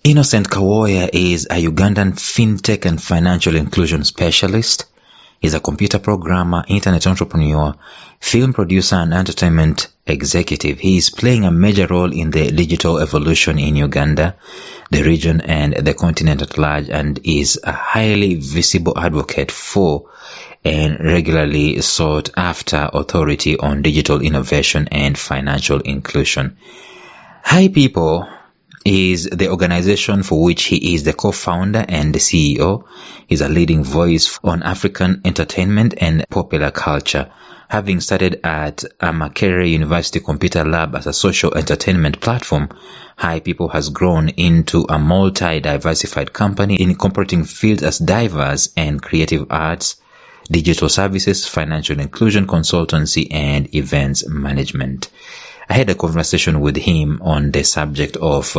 Innocent Kawooya is a Ugandan FinTech and financial inclusion specialist. He's a computer programmer, internet entrepreneur, film producer, and entertainment executive. He is playing a major role in the digital evolution in Uganda, the region, and the continent at large, and is a highly visible advocate for and regularly sought after authority on digital innovation and financial inclusion. Hi People is the organization for which he is the co-founder and the CEO. He's a leading voice on African entertainment and popular culture. Having started at Makerere University Computer Lab as a social entertainment platform, Hi People has grown into a multi-diversified company incorporating fields as diverse and creative arts, digital services, financial inclusion, consultancy, and events management. I had a conversation with him on the subject of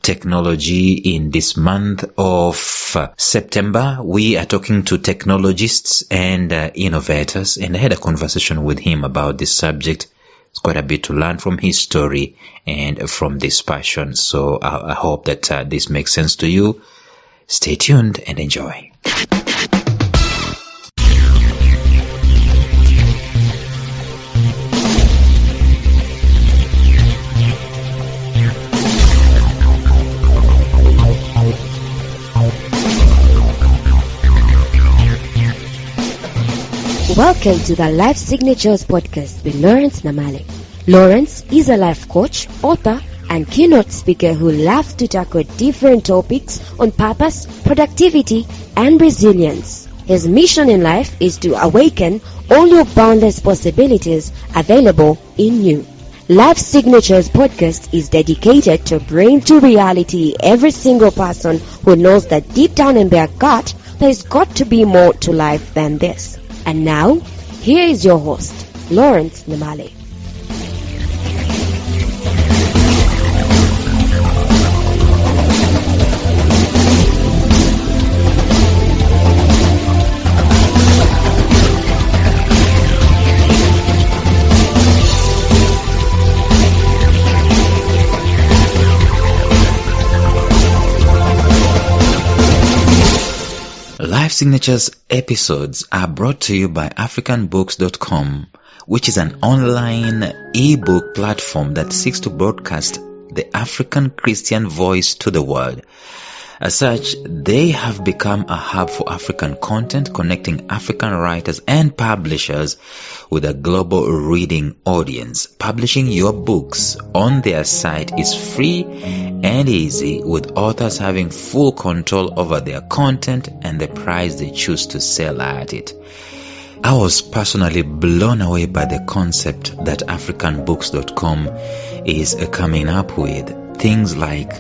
technology in this month of September. We are talking to technologists and innovators, and I had a conversation with him about this subject. It's quite a bit to learn from his story and from this passion. So I hope that this makes sense to you. Stay tuned and enjoy. Welcome to the Life Signatures podcast with Lawrence Namale. Lawrence is a life coach, author, and keynote speaker who loves to tackle different topics on purpose, productivity, and resilience. His mission in life is to awaken all your boundless possibilities available in you. Life Signatures podcast is dedicated to bring to reality every single person who knows that deep down in their gut, there's got to be more to life than this. And now, here is your host, Lawrence Namale. Life Signatures episodes are brought to you by AfricanBooks.com, which is an online ebook platform that seeks to broadcast the African Christian voice to the world. As such, they have become a hub for African content, connecting African writers and publishers with a global reading audience. Publishing your books on their site is free and easy, with authors having full control over their content and the price they choose to sell at it. I was personally blown away by the concept that AfricanBooks.com is coming up with. Things like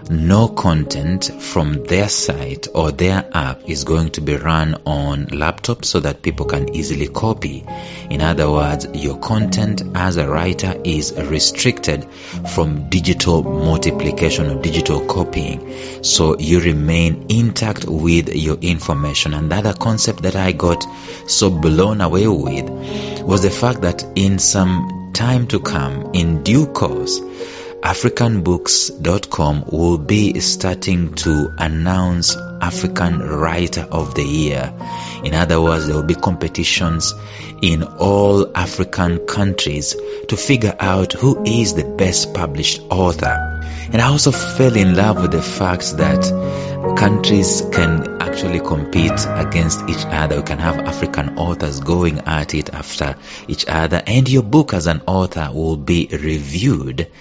no content from their site or their app is going to be run on laptops so that people can easily copy. In other words, your content as a writer is restricted from digital multiplication or digital copying. So you remain intact with your information. And the other concept that I got so blown away with was the fact that in some time to come, in due course, AfricanBooks.com will be starting to announce African Writer of the Year. In other words, there will be competitions in all African countries to figure out who is the best published author. And I also fell in love with the fact that countries can actually compete against each other. We can have African authors going at it after each other, and your book as an author will be reviewed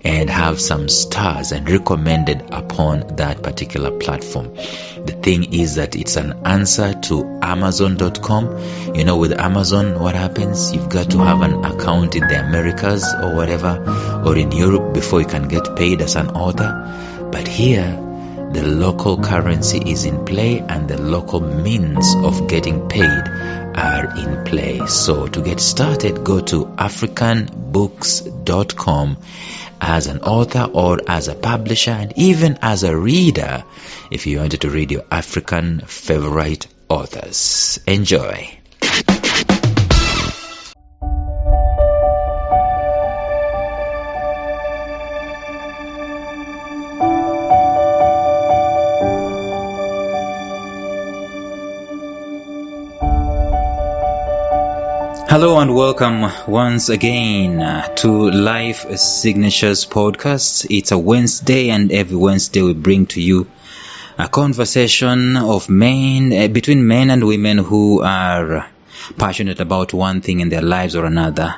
and have some stars and recommended upon that particular platform. The thing is that it's an answer to Amazon.com. You know, with Amazon, what happens? You've got to have an account in the Americas or whatever, or in Europe before you can get paid as an author. But here, the local currency is in play and the local means of getting paid are in play. So to get started, go to AfricanBooks.com as an author or as a publisher, and even as a reader if you wanted to read your African favorite authors. Enjoy. Hello and welcome once again to Life Signatures Podcast. It's a Wednesday, and every Wednesday we bring to you a conversation of between men and women who are passionate about one thing in their lives or another.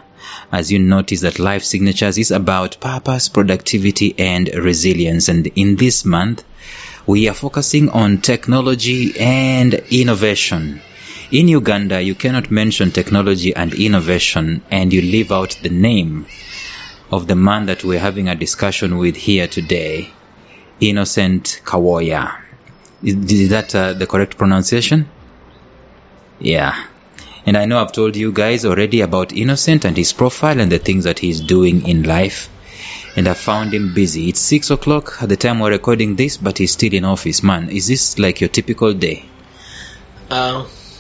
As you notice that Life Signatures is about purpose, productivity and resilience, and in this month we are focusing on technology and innovation. In Uganda, you cannot mention technology and innovation and you leave out the name of the man that we're having a discussion with here today, Innocent Kawooya. Is that the correct pronunciation? Yeah. And I know I've told you guys already about Innocent and his profile and the things that he's doing in life. And I found him busy. It's 6 o'clock at the time we're recording this, but he's still in office. Man, is this like your typical day?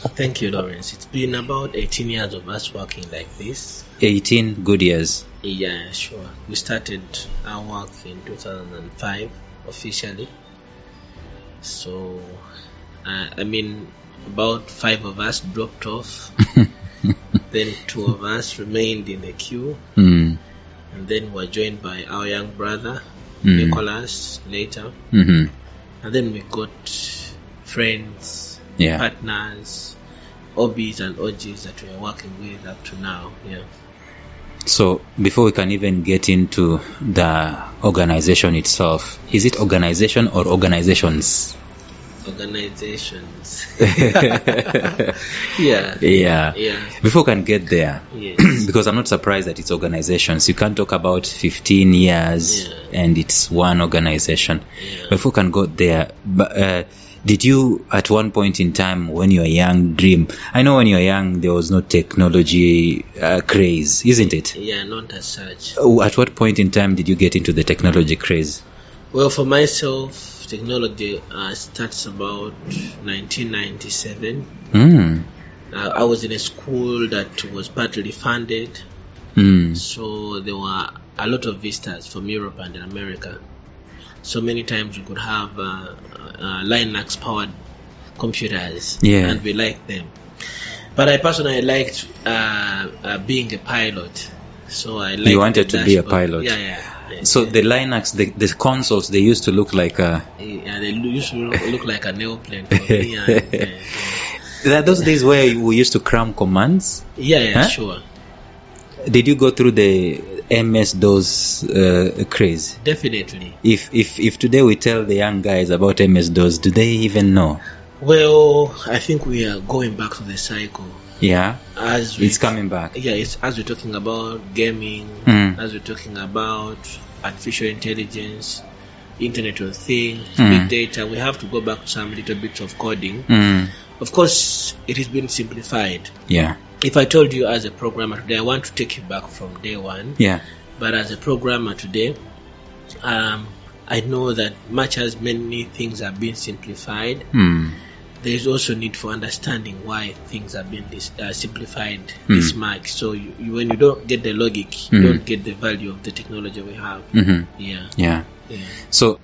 Thank you, Lawrence. It's been about 18 years of us working like this. 18 good years. Yeah, sure. We started our work in 2005 officially. So, about 5 of us dropped off. Then 2 of us remained in the queue. And then were joined by our young brother, Nicholas, later. And then we got friends, partners, OBs and OGs that we are working with up to now. Yeah. So before we can even get into the organization itself, is it organization or organizations? Organizations. Yeah. Before we can get there, yes. Because I'm not surprised that it's organizations. You can't talk about 15 years and it's one organization. Before we can go there, did you at one point in time when you were young dream? I know when you were young there was no technology craze, isn't it? Yeah, not as such. At what point in time did you get into the technology craze? Well, for myself, technology starts about 1997. I was in a school that was partly funded. So there were a lot of visitors from Europe and America. So many times we could have Linux-powered computers, and we liked them. But I personally liked being a pilot. So I liked. You wanted to be a pilot? Yeah. So the Linux, the consoles, they used to look like a... Yeah, they used to look like an airplane for me. Those days where we used to cram commands? Yeah, sure. Did you go through the MS-DOS craze? Definitely. If today we tell the young guys about MS-DOS, do they even know? Well, I think we are going back to the cycle. Yeah, it's coming back. Yeah, it's as we're talking about gaming, as we're talking about artificial intelligence, Internet of Things, big data. We have to go back to some little bits of coding. Of course, it has been simplified. Yeah. If I told you as a programmer today, I want to take you back from day one. Yeah. But as a programmer today, I know that much as many things are being simplified, there is also need for understanding why things are being simplified this much. So when you don't get the logic, you don't get the value of the technology we have. Yeah. So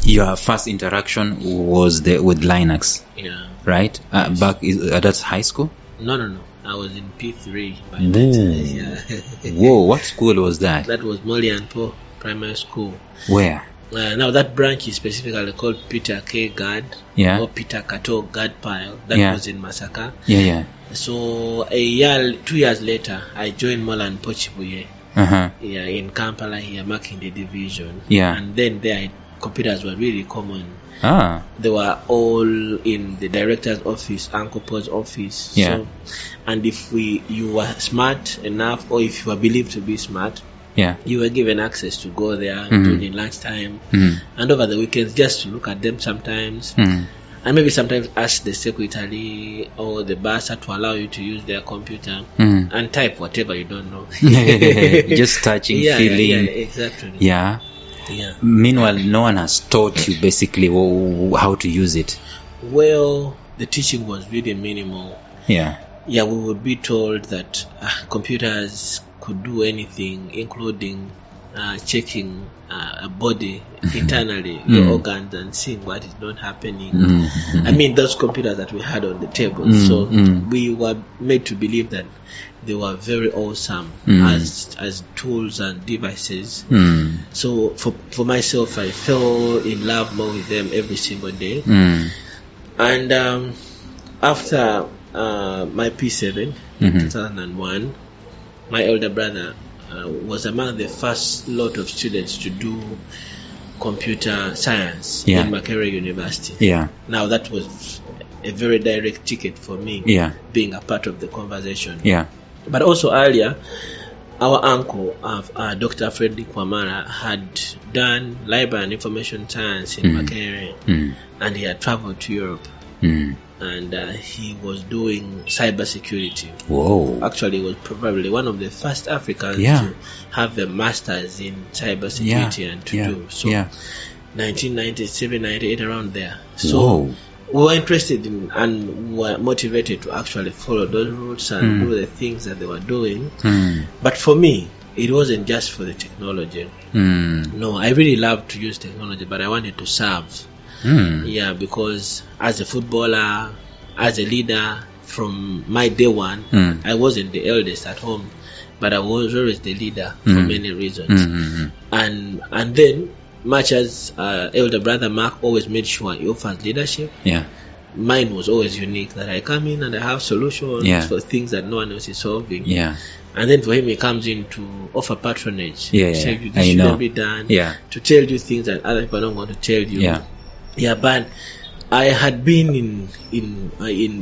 your first interaction was with Linux. Yeah. Right? Back that's high school? No. I was in P3 by that time. Whoa, what school was that? That was Molly and Poe Primary School. Where? Now that branch is specifically called Peter K. Gad or Peter Kato Gad Pile. That was in Masaka. Yeah. So 2 years later, I joined Molan Pochibuye. In Kampala here, Makinde Division. And then there, computers were really common. They were all in the director's office, Uncle Paul's office. So, and if you were smart enough, or if you were believed to be smart, you were given access to go there during lunchtime and over the weekends just to look at them sometimes. And maybe sometimes ask the secretary or the bursar to allow you to use their computer and type whatever you don't know. Just touching, feeling. Yeah, exactly. Yeah. Meanwhile, no one has taught you basically how to use it. Well, the teaching was really minimal. Yeah, we would be told that computers could do anything, including checking a body internally, your organs, and seeing what is not happening. I mean, those computers that we had on the table. So we were made to believe that they were very awesome as tools and devices. So for myself, I fell in love more with them every single day. And after my P7 in 2001, my elder brother was among the first lot of students to do computer science in Makerere University. Now that was a very direct ticket for me, being a part of the conversation. But also earlier, our uncle, Dr. Frederick Wamara, had done library and information science in Makerere, and he had traveled to Europe. And he was doing cybersecurity. Whoa! Actually, he was probably one of the first Africans to have a master's in cybersecurity and to do so. 1997, 98, around there. So we were interested in and were motivated to actually follow those routes and do the things that they were doing. But for me, it wasn't just for the technology. No, I really loved to use technology, but I wanted to serve. Because as a footballer, as a leader, from my day one, I wasn't the eldest at home, but I was always the leader for many reasons. And then, much as elder brother Mark always made sure he offers leadership, mine was always unique, that I come in and I have solutions for things that no one else is solving. And then for him, he comes in to offer patronage, to tell you this shouldn't be done, to tell you things that other people don't want to tell you. But I had been in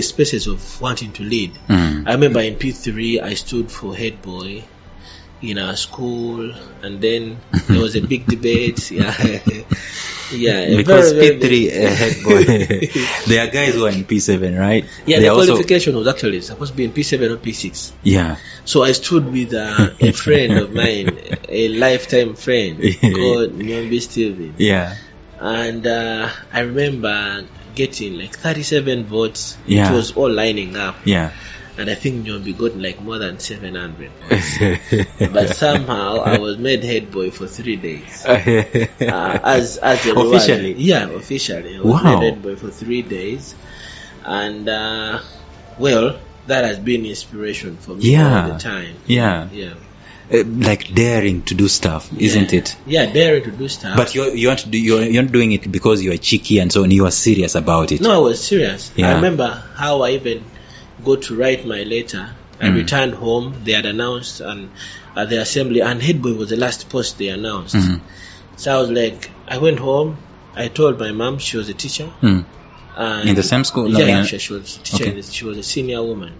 spaces of wanting to lead. I remember in P3, I stood for head boy in our school, and then there was a big debate. Because P3 head boy, there are guys who are in P7, right? The qualification was actually supposed to be in P7 or P6. So I stood with a friend of mine, a lifetime friend called Nyombi Steven. And I remember getting like 37 votes. It was all lining up. And I think Nyombi got like more than 700 votes. But somehow I was made head boy for 3 days. As a officially? Officially. I was made head boy for 3 days. And, well, that has been inspiration for me all the time. Like daring to do stuff, isn't it? Daring to do stuff. But you're not doing it because you are cheeky and so on. You are serious about it. No, I was serious. I remember how I even got to write my letter. I returned home. They had announced at the assembly, and head boy was the last post they announced. So I was like, I went home. I told my mom, she was a teacher. In the same school? She was a teacher. She was a senior woman.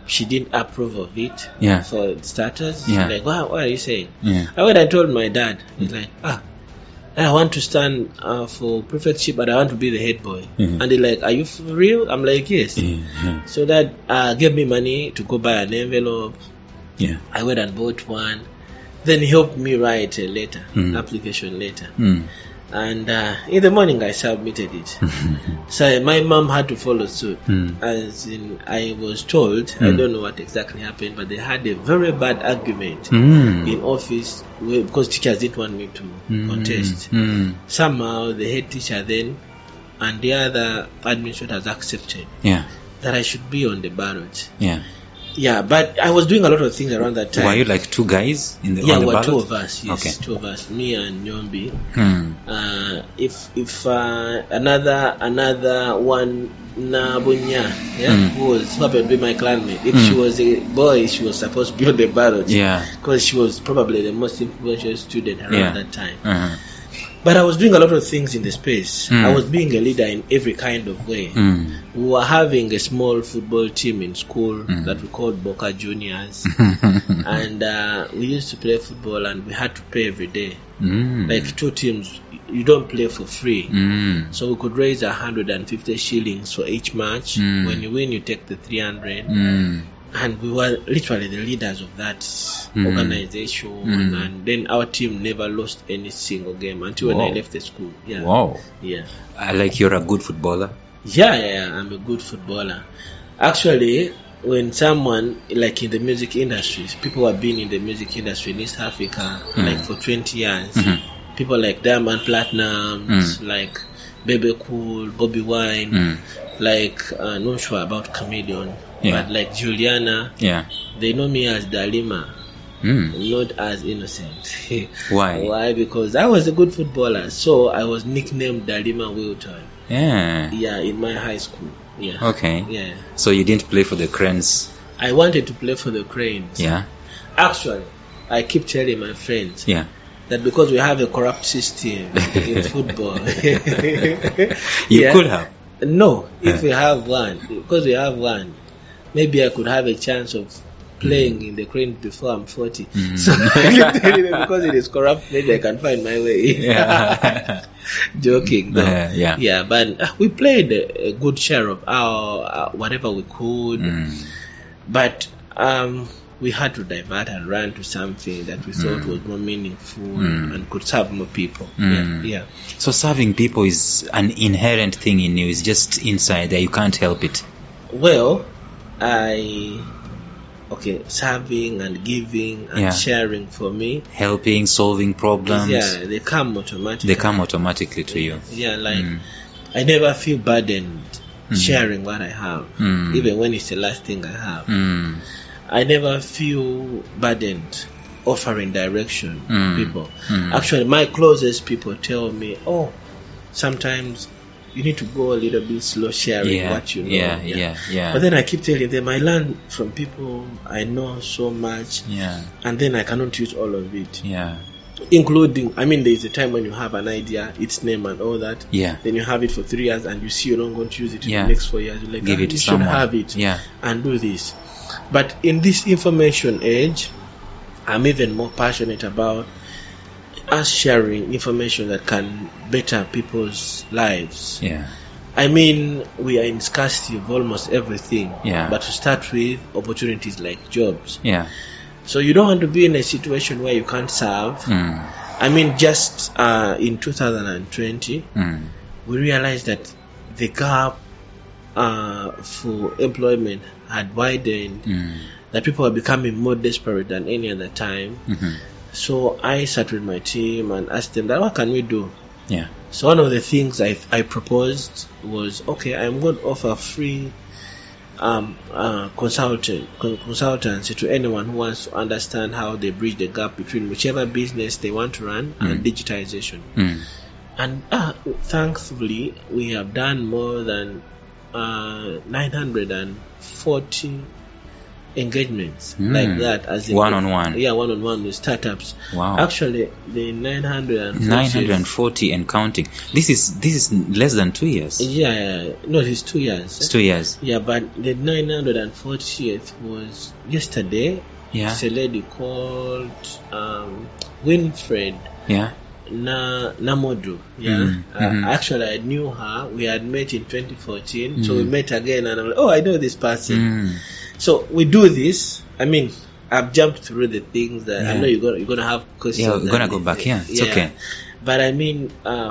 She didn't approve of it for starters. She's like, wow, what are you saying? I went and told my dad. He's like, I want to stand for prefectship, but I want to be the head boy. And they're like, are you for real? I'm like, yes. So that gave me money to go buy an envelope. I went and bought one. Then he helped me write a letter, application letter. And in the morning I submitted it. So my mom had to follow suit. As in, I was told, I don't know what exactly happened, but they had a very bad argument in office because teachers didn't want me to contest. Somehow the head teacher then and the other administrators accepted that I should be on the ballot. But I was doing a lot of things around that time. Were you like two guys on the ballot? ballot? Two of us. Yes, two of us, me and Nyombi. If another one, Nabunya, who happened to be my clanmate, if she was a boy, she was supposed to be on the ballot. Because she was probably the most influential student around that time. But I was doing a lot of things in the space. I was being a leader in every kind of way. We were having a small football team in school that we called Boca Juniors. And we used to play football and we had to pay every day. Like two teams, you don't play for free. So we could raise 150 shillings for each match. When you win, you take the 300. And we were literally the leaders of that organization. And then our team never lost any single game until when I left the school. Like you're a good footballer? I'm a good footballer. Actually, when someone like in the music industry, people who have been in the music industry in East Africa like for 20 years, people like Diamond Platnumz, like Bebe Cool, Bobby Wine, like not sure about Chameleon, but like Juliana, they know me as Dalima. Not as innocent. Why? Because I was a good footballer, so I was nicknamed Dalima Wilton. Yeah, in my high school. Yeah. Okay. Yeah. So you didn't play for the Cranes? I wanted to play for the Cranes. Yeah. Actually, I keep telling my friends that because we have a corrupt system in football. You could have. No, if we have one, because we have one, maybe I could have a chance of playing in the Cranes before I'm 40. So I keep telling them because it is corrupt, maybe I can find my way. Joking, no. But we played a good share of our whatever we could, but we had to divert and run to something that we thought was more meaningful and could serve more people. So serving people is an inherent thing in you. It's just inside there. You can't help it. Well, serving and giving and sharing for me. Helping, solving problems. Yeah, they come automatically. They come automatically to you. Yeah, like I never feel burdened sharing what I have, even when it's the last thing I have. I never feel burdened offering direction to people. Actually, my closest people tell me, sometimes you need to go a little bit slow sharing what you know. But then I keep telling them I learn from people I know so much, and then I cannot use all of it. Including, there's a time when you have an idea, its name and all that. Then you have it for 3 years and you see you're not going to use it in the next 4 years. You're like, give it to you someone. should have it and do this. But in this information age, I'm even more passionate about us sharing information that can better people's lives. We are in scarcity of almost everything. But to start with, opportunities like jobs. So you don't want to be in a situation where you can't serve. Just in 2020, we realized that the gap for employment had widened, that people are becoming more desperate than any other time. So I sat with my team and asked them that what can we do? So one of the things I proposed was, I'm going to offer free consultancy to anyone who wants to understand how they bridge the gap between whichever business they want to run and digitization. And thankfully, we have done more than 940 engagements like that, as in one-on-one. One-on-one with startups. Wow. Actually, the 940 and counting. This is less than 2 years. No, it's 2 years. It's 2 years. But the 940th was yesterday. It's a lady called Winfred. Namodu. Actually, I knew her. We had met in 2014, so we met again, and I'm like, I know this person. So we do this. I've jumped through the things that I know you're gonna have questions. We're gonna go back here. It's okay. But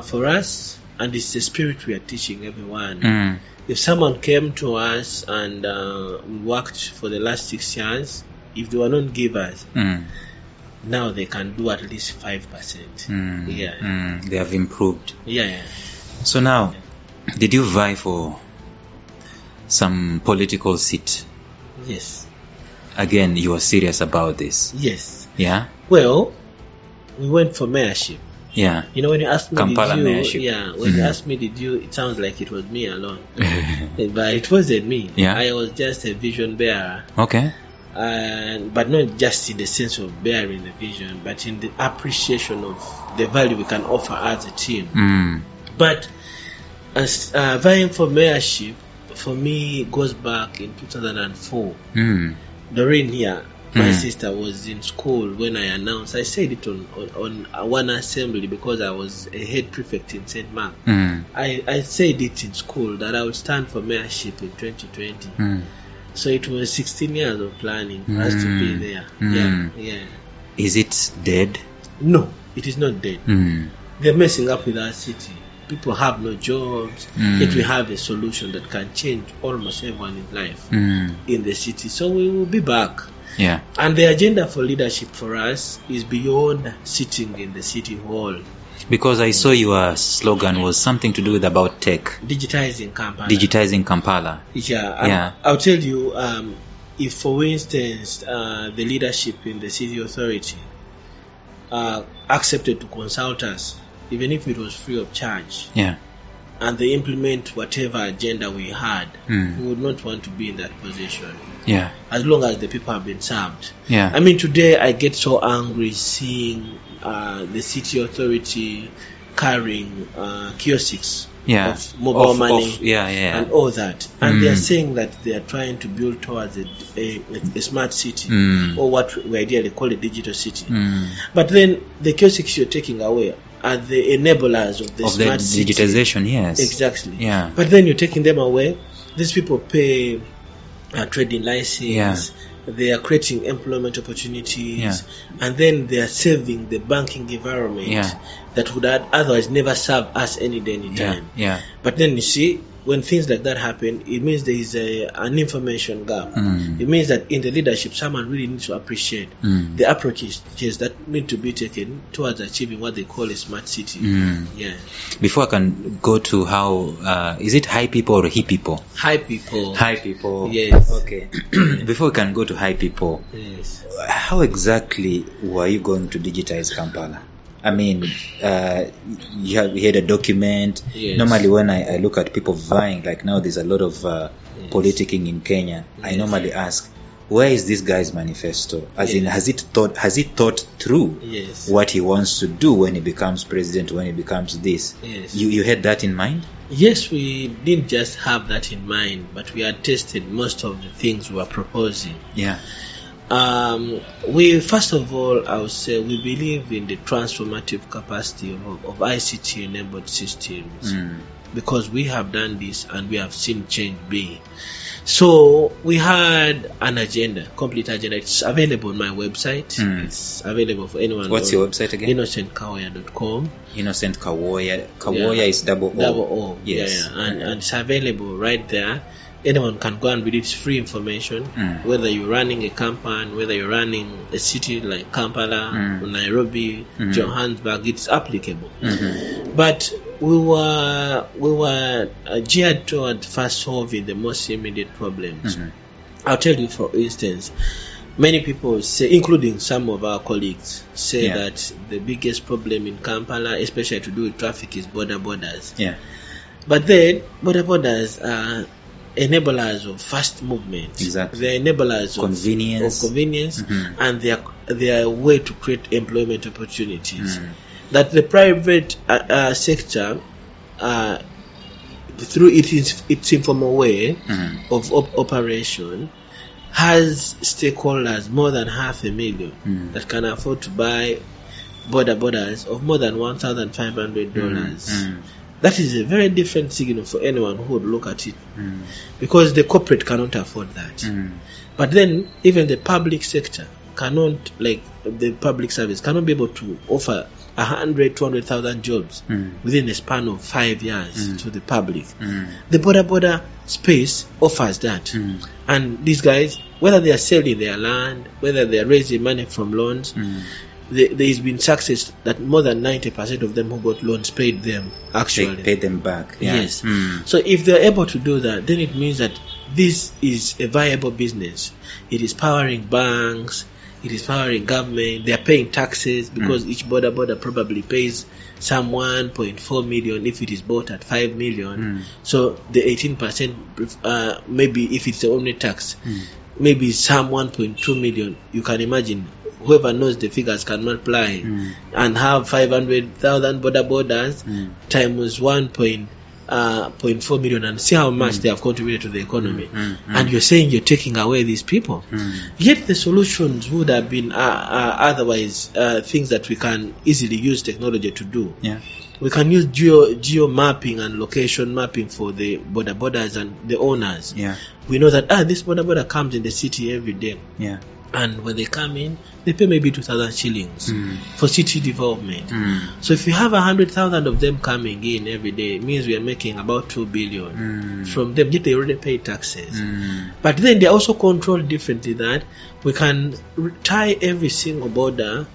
for us, and it's the spirit we are teaching everyone. If someone came to us and worked for the last 6 years, if they were not givers, now they can do at least 5%. They have improved. So now, did you vie for some political seat? Yes. Again, you were serious about this? Yes. Well, we went for mayorship. When you asked me Kampala mayorship. When you asked me it sounds like it was me alone. But it wasn't me. I was just a vision bearer. Okay. But not just in the sense of bearing the vision, but in the appreciation of the value we can offer as a team. But as vying for mayorship, for me, goes back in 2004. Doreen here, my sister, was in school when I announced. I said it on one assembly because I was a head prefect in St. Mark. I said it in school that I would stand for mayorship in 2020. So it was 16 years of planning for us to be there. Is it dead? No, it is not dead. They're messing up with our city. people have no jobs. Yet we have a solution that can change almost everyone's life in the city. So we will be back. Yeah. And the agenda for leadership for us is beyond sitting in the city hall. Because I saw your slogan was something to do with about tech. Digitizing Kampala. Digitizing Kampala. Yeah. I'll tell you, if for instance, the leadership in the city authority accepted to consult us, even if it was free of charge, and they implement whatever agenda we had, we would not want to be in that position. Yeah. As long as the people have been served. Yeah. I mean, today I get so angry seeing the city authority carrying kiosks of mobile money and all that. And they are saying that they are trying to build towards a smart city, or what we ideally call a digital city. But then the kiosks you're taking away are the enablers of the smart city. Digitization, yes. Exactly. Yeah. But then you're taking them away. These people pay a trading license. Yeah. They are creating employment opportunities, and then they are saving the banking environment that would otherwise never serve us any day, any time. Yeah. But then you see, when things like that happen, it means there is an information gap. It means that in the leadership, someone really needs to appreciate the approaches that need to be taken towards achieving what they call a smart city. Yeah. Before I can go to how, is it high people or he people? High people. High people. Yes. Okay. Before we can go to high people, yes. How exactly were you going to digitize Kampala? I mean, you had a document. Yes. Normally, when I look at people vying, like now there's a lot of politicking in Kenya. I normally ask, where is this guy's manifesto? As in, has he thought through what he wants to do when he becomes president, when he becomes this? Yes. You had that in mind? Yes, we didn't just have that in mind, but we had tested most of the things we were proposing. Yeah. We first of all, I would say, we believe in the transformative capacity of ICT enabled systems, because we have done this and we have seen change being. So we had an agenda, complete agenda. It's available on my website. It's available for anyone. What's your website again? InnocentKawooya.com. Innocent Kawooya. Kawooya is double O. Double O. Yes. And it's available right there. Anyone can go and read it. It's free information. Whether you're running a campaign, whether you're running a city like Kampala, or Nairobi, Johannesburg, it's applicable. But we were geared toward first solving the most immediate problems. I'll tell you, for instance, many people say, including some of our colleagues, say that the biggest problem in Kampala, especially to do with traffic, is borders. Yeah. But then borders are enablers of fast movement. Exactly. They're enablers convenience, and they are a way to create employment opportunities. That the private sector, through its informal way of operation, has stakeholders more than 500,000 that can afford to buy borders of more than $1,500. That is a very different signal for anyone who would look at it, because the corporate cannot afford that. But then even the public sector cannot, like the public service, cannot be able to offer 200,000 jobs within a span of 5 years to the public. The border space offers that. And these guys, whether they are selling their land, whether they are raising money from loans, there has been success that more than 90% of them who got loans paid them actually. Paid them back. Yeah. Yes. So if they're able to do that, then it means that this is a viable business. It is powering banks. It is powering government. They are paying taxes, because each border probably pays some 1.4 million if it is bought at 5 million. So the 18%, maybe if it's the only tax, maybe some 1.2 million. You can imagine. Whoever knows the figures can multiply and have 500,000 borders times 1.4 million, and see how much they have contributed to the economy. And you're saying you're taking away these people. Yet the solutions would have been otherwise things that we can easily use technology to do. Yeah. We can use geo mapping and location mapping for the borders and the owners. Yeah. We know that this border comes in the city every day. Yeah. And when they come in, they pay maybe 2,000 shillings for city development. So if you have 100,000 of them coming in every day, it means we are making about 2 billion from them. Yet they already pay taxes. But then they are also controlled differently, that we can tie every single border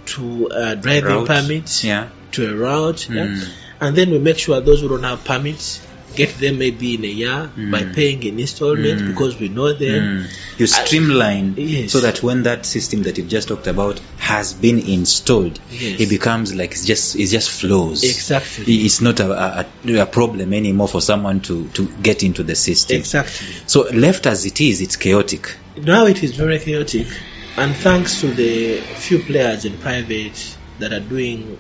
to driving permits, to a route, and then we make sure those who don't have permits get them maybe in a year by paying in installments because we know them. You streamline so that when that system that you've just talked about has been installed, it becomes like it just flows. Exactly. It's not a problem anymore for someone to get into the system. Exactly. So left as it is, it's chaotic. Now it is very chaotic, and thanks to the few players in private that are doing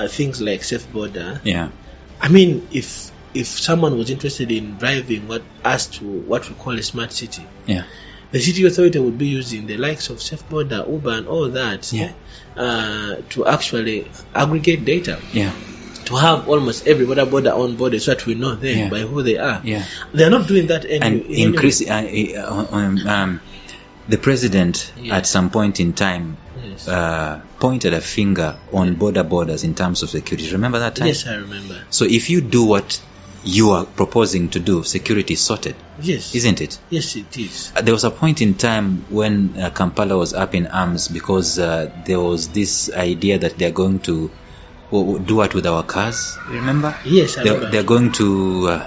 things like safe border. I mean, if someone was interested in driving what we call a smart city, the city authority would be using the likes of safe border, Uber, and all that to actually aggregate data. To have almost every border on board so that we know them by who they are. They are not doing that the president at some point in time pointed a finger on borders in terms of security. Remember that time? Yes, I remember. So if you do what you are proposing to do, security is sorted. Yes. Isn't it? Yes, it is. There was a point in time when Kampala was up in arms because there was this idea that they're going to do what with our cars. Remember? Yes, I remember. They're going to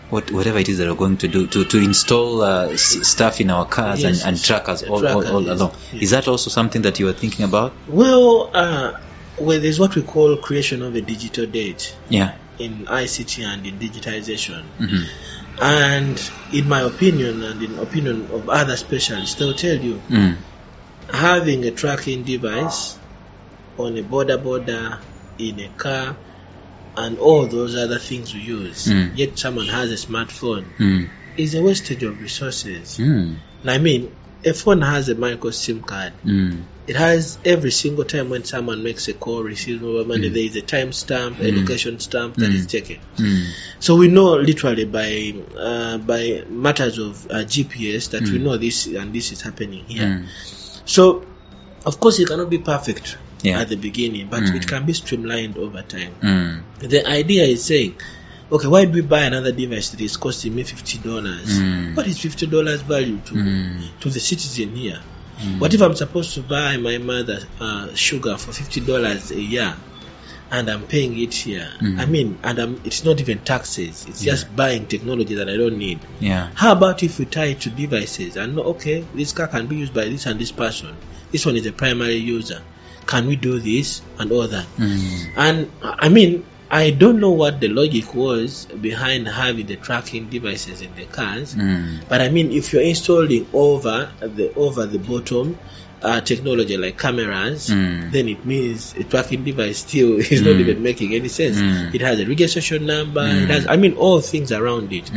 whatever it is that they're going to do to install stuff in our cars and track us all along. Yes. Is that also something that you were thinking about? Well, there's what we call creation of a digital debt. In ICT and in digitization. And in my opinion, and in opinion of other specialists, they'll tell you having a tracking device on a border in a car and all those other things we use, yet someone has a smartphone, is a wastage of resources. I mean, a phone has a micro SIM card. It has every single time when someone makes a call, receives mobile money, there is a time stamp, a location stamp that is taken. So we know literally by matters of GPS that we know this and this is happening here. So, of course, it cannot be perfect at the beginning, but it can be streamlined over time. The idea is saying, okay, why do we buy another device that is costing me $50? What is $50 value to the citizen here? What if I'm supposed to buy my mother sugar for $50 a year and I'm paying it here? I mean, and it's not even taxes. It's just buying technology that I don't need. How about if we tie it to devices and know, okay, this car can be used by this and this person. This one is a primary user. Can we do this and all that? And I mean, I don't know what the logic was behind having the tracking devices in the cars, but I mean, if you're installing over the bottom technology like cameras, then it means a tracking device still is not even making any sense. It has a registration number, it has, I mean, all things around it.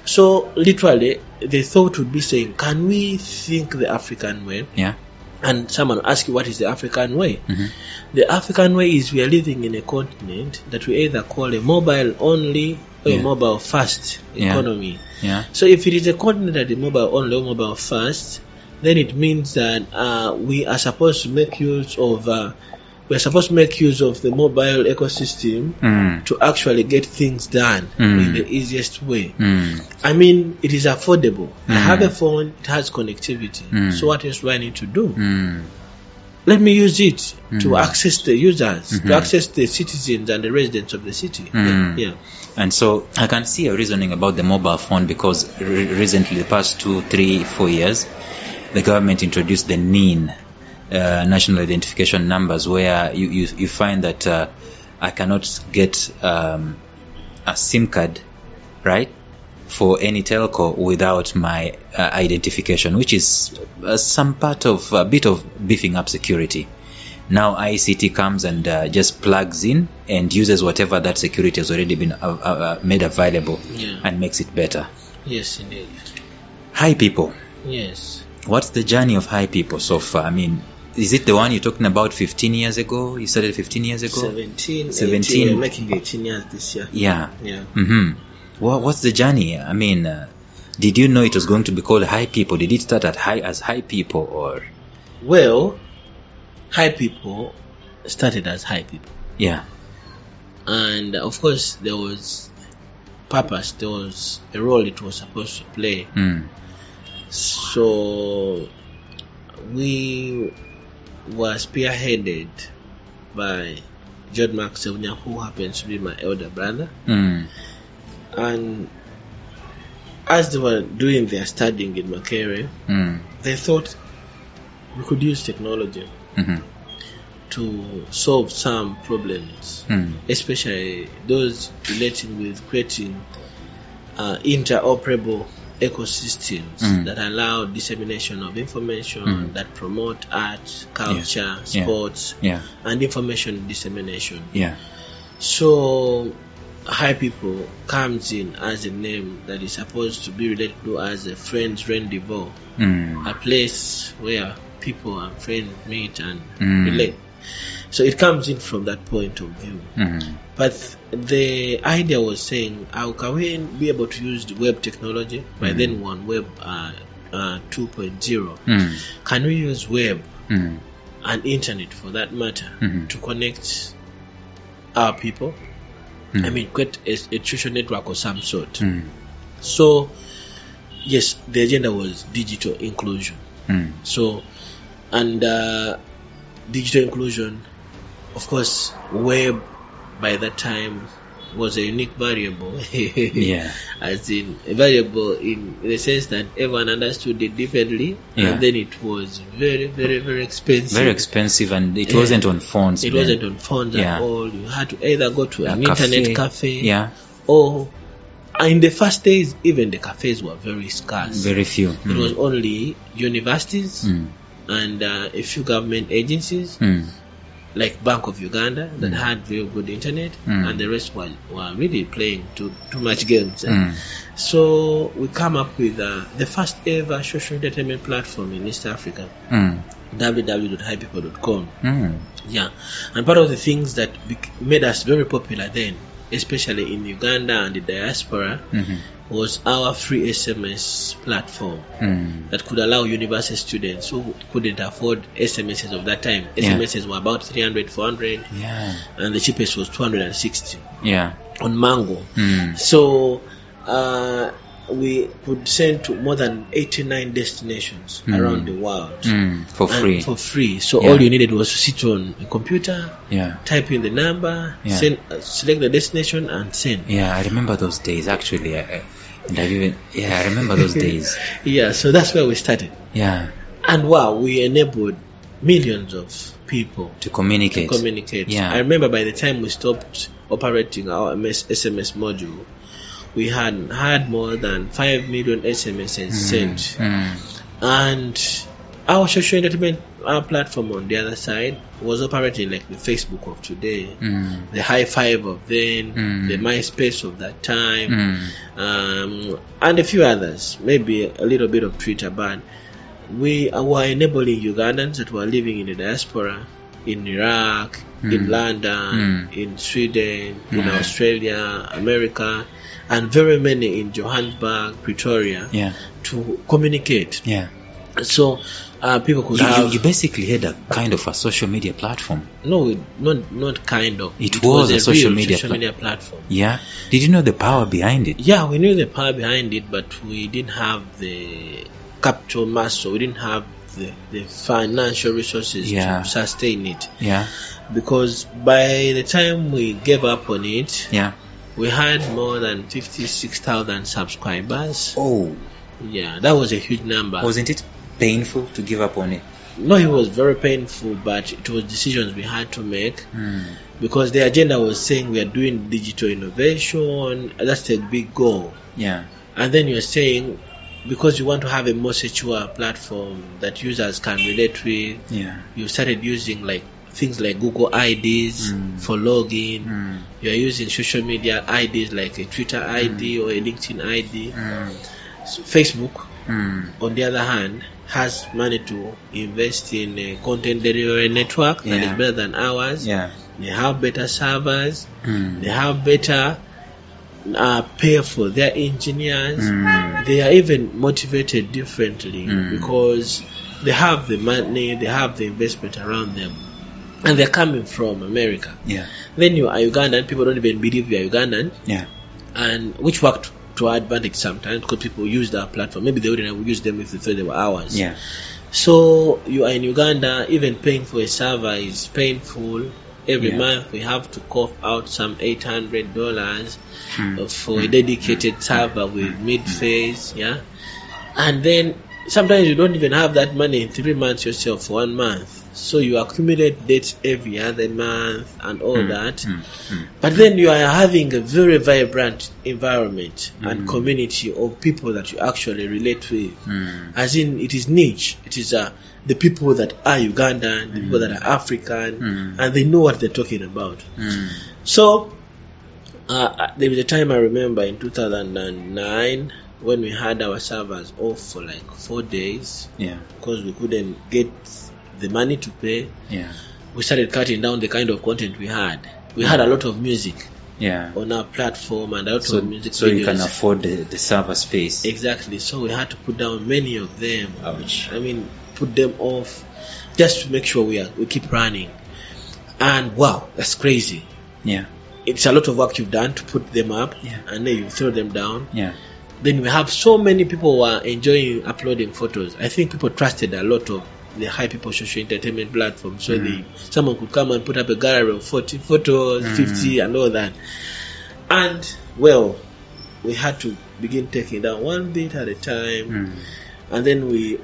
So literally, the thought would be saying, can we think the African way? And someone asks you, what is the African way? The African way is we are living in a continent that we either call a mobile only or a mobile first economy. So if it is a continent that is mobile only or mobile first, then it means that we are supposed to make use of the mobile ecosystem to actually get things done in the easiest way. I mean, it is affordable. I have a phone, it has connectivity. So what else do I need to do? Let me use it to access the users, to access the citizens and the residents of the city. And so I can see a reasoning about the mobile phone because recently, the past 2, 3, 4 years, the government introduced the NIN, national identification numbers, where you find that I cannot get a SIM card, right, for any telco without my identification, which is some part of a bit of beefing up security. Now ICT comes and just plugs in and uses whatever that security has already been made available and makes it better. Yes, indeed. Hi people. Yes. What's the journey of Hi people so far? I mean, is it the one you're talking about 15 years ago? You started 15 years ago? 17. 18, we're making 18 years this year. Yeah. What's the journey? I mean, Did you know it was going to be called High People? Did it start as High People or? Well, High People started as High People. Yeah. And of course, there was purpose. There was a role it was supposed to play. So we were spearheaded by John Mark Sevunya, who happens to be my elder brother. And as they were doing their studying in Makerere, they thought we could use technology to solve some problems, especially those relating with creating interoperable ecosystems that allow dissemination of information, that promote art, culture, sports, and information dissemination. So High People comes in as a name that is supposed to be related to as a friends rendezvous, a place where people and friends meet and relate. So it comes in from that point of view. But the idea was saying, how can we be able to use the web technology? By then on web 2.0. Can we use web and internet for that matter to connect our people? I mean, create a social network of some sort. So, yes, the agenda was digital inclusion. So, and digital inclusion, of course, web by that time was a unique variable. As in a variable in the sense that everyone understood it differently, and then it was very, very, very expensive. Very expensive, and it wasn't on phones. It wasn't on phones at all. You had to either go to an internet cafe, or in the first days, even the cafes were very scarce. Very few. It was only universities and a few government agencies, like Bank of Uganda, that had very good internet, and the rest were really playing too much games. So we come up with the first ever social entertainment platform in East Africa, www.highpeople.com. And part of the things that made us very popular then, especially in Uganda and the diaspora, was our free SMS platform that could allow university students who couldn't afford SMSs of that time. SMSs were about 300, 400, and the cheapest was 260 on Mango. So we could send to more than 89 destinations around the world for free. So all you needed was to sit on a computer, type in the number, send, select the destination, and send. I remember those days actually. I remember those days. So that's where we started. And wow, we enabled millions of people to communicate. I remember by the time we stopped operating our SMS module, we had more than 5 million SMSs sent. And our social entertainment platform on the other side was operating like the Facebook of today, the High Five of then, the MySpace of that time, and a few others, maybe a little bit of Twitter. But we were enabling Ugandans that were living in the diaspora, in Iraq, in London, in Sweden, in Australia, America, and very many in Johannesburg, Pretoria, to communicate. So people could have... You basically had a kind of a social media platform. No, not kind of. It was a social media platform. Did you know the power behind it? We knew the power behind it, but we didn't have the capital muscle. We didn't have the financial resources to sustain it. Because by the time we gave up on it, we had more than 56,000 subscribers. That was a huge number. Wasn't it painful to give up on it? No, it was very painful, but it was decisions we had to make because the agenda was saying we are doing digital innovation. That's a big goal. And then you're saying, because you want to have a more secure platform that users can relate with, you started using like things like Google IDs for login. You're using social media IDs like a Twitter ID or a LinkedIn ID. So Facebook, on the other hand, has money to invest in a content delivery network that is better than ours. They have better servers. They have better pay for their engineers. They are even motivated differently because they have the money, they have the investment around them, and they're coming from America. Then you are Ugandan, people don't even believe you are Ugandan. And which worked to our advantage sometimes because people use our platform. Maybe they wouldn't have used them if they thought they were ours. So you are in Uganda, even paying for a server is painful. Every month we have to cough out some $800 for a dedicated server with mid-phase, and then sometimes you don't even have that money in 3 months yourself for 1 month. So you accumulate debts every other month and all that. But then you are having a very vibrant environment and community of people that you actually relate with. As in, it is niche. It is the people that are Ugandan, the people that are African, and they know what they're talking about. So there was a time I remember in 2009 when we had our servers off for like 4 days because we couldn't get the money to pay. We started cutting down the kind of content we had. We had a lot of music on our platform and a lot of music so videos. You can afford the server space. Exactly. So we had to put down many of them. Ouch. I mean, put them off just to make sure we keep running. And wow, that's crazy. It's a lot of work you've done to put them up, and then you throw them down. Then we have so many people who are enjoying uploading photos. I think people trusted a lot of the high people social entertainment platform. So someone could come and put up a gallery of 40 photos, 50 and all that. And well, we had to begin taking down one bit at a time. And then we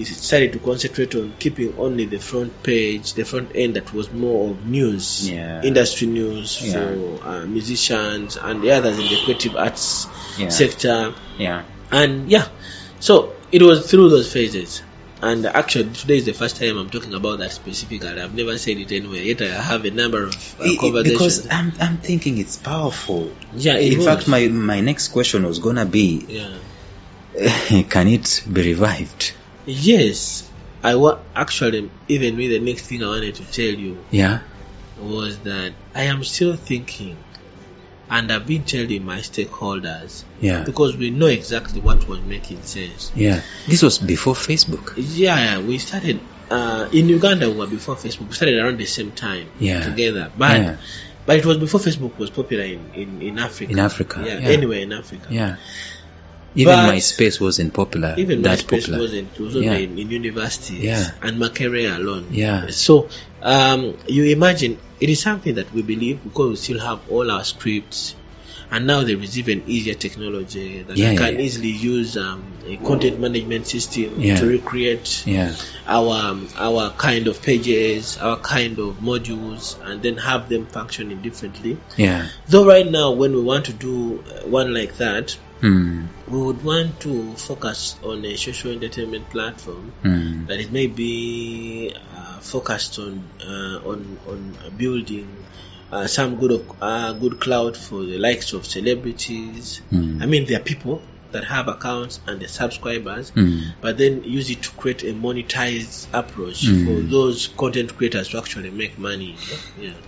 started to concentrate on keeping only the front page, the front end that was more of news, industry news for musicians and the others in the creative arts sector. And so it was through those phases. And actually, today is the first time I'm talking about that specifically. I've never said it anywhere. Yet I have a number of conversations. Because I'm thinking it's powerful. In fact, my next question was gonna be, can it be revived? Yes. Actually, even me, the next thing I wanted to tell you was that I am still thinking, and I've been telling my stakeholders, because we know exactly what was making sense. This was before Facebook. We started in Uganda. We were before Facebook. We started around the same time together, but it was before Facebook was popular in Africa. Anywhere in Africa. Even MySpace wasn't popular. Even MySpace wasn't. It was only in universities and Makerere alone. So you imagine, it is something that we believe because we still have all our scripts, and now there is even easier technology that we can easily use a content management system to recreate our kind of pages, our kind of modules, and then have them functioning differently. Though right now, when we want to do one like that, we would want to focus on a social entertainment platform that it may be focused on building some good cloud for the likes of celebrities. I mean, there are people that have accounts and the subscribers, but then use it to create a monetized approach for those content creators to actually make money.